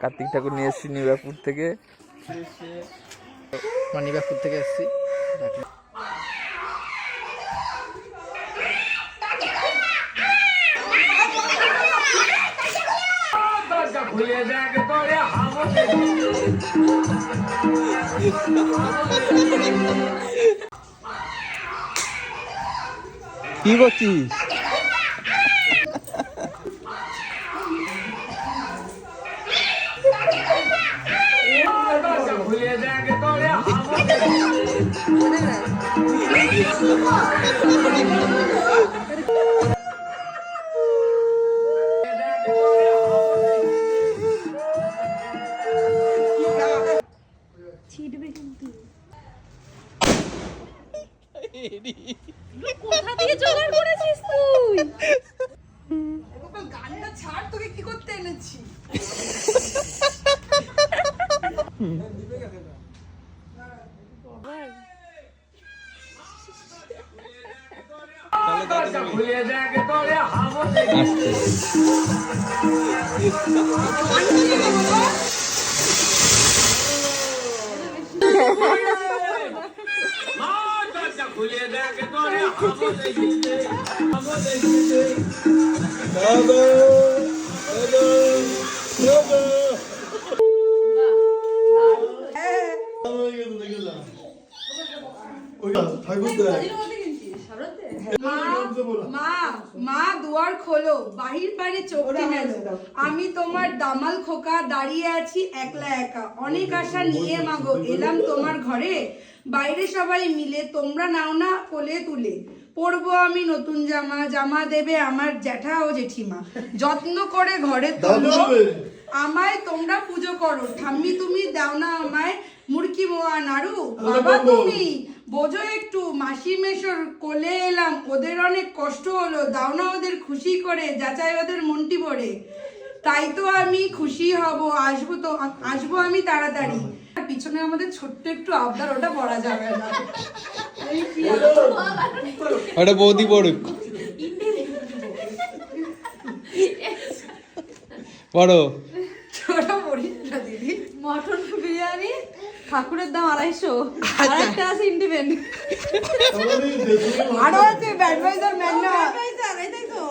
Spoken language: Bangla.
কার্তিক ঠাকুর নিয়ে এসেছি নিবাপুর থেকে। নিবাপুর থেকে এসেছি। কি করছিস? কোথা থেকে জোগাড় করেছিস তুই? গানটা ছাড়, তোকে কি করতে এনেছি? মা দুয়ার খোলো, বাহির পারে চোখটি মেলো। আমি তোমার দামাল খোকা, দাঁড়িয়ে আছি একলা একা। অনেক আশা নিয়ে মাগো এলাম তোমার ঘরে। বাইরে সবাই মিলে তোমরা নাও না কোলে তুলে। পরবো আমি নতুন জামা, জামা দেবে আমার জ্যাঠা ও জেঠিমা। যত্ন করে ঘরে তোলো, আমায় তোমরা পুজো করো। ঠাম্মি তুমি দাও না আমায় মুরকি মোয়া নাড়ু। বাবা তুমি বোঝো একটু, মাসি মেশোর কোলে এলাম। ওদের অনেক কষ্ট হলো, দাও না ওদের খুশি করে, যাচাই ওদের মনটি ভরে। তাই তো আমি খুশি হব, আসবো আমি তাড়াতাড়ি। পিছনে আমাদের ছোট্ট একটু আবদার, ওটা পড়া যাবে না। ওটা বৌদি পড়ুক। পড়ো। ছোট পড়িস না দিদি। মটন বিরিয়ানি ঠাকুরের দাম 250। আরেকটা আছে ইন্ডিপেন্ডেন্ট। আরো আছে ব্যাডভাইজার ম্যাগনা। এটাই তো।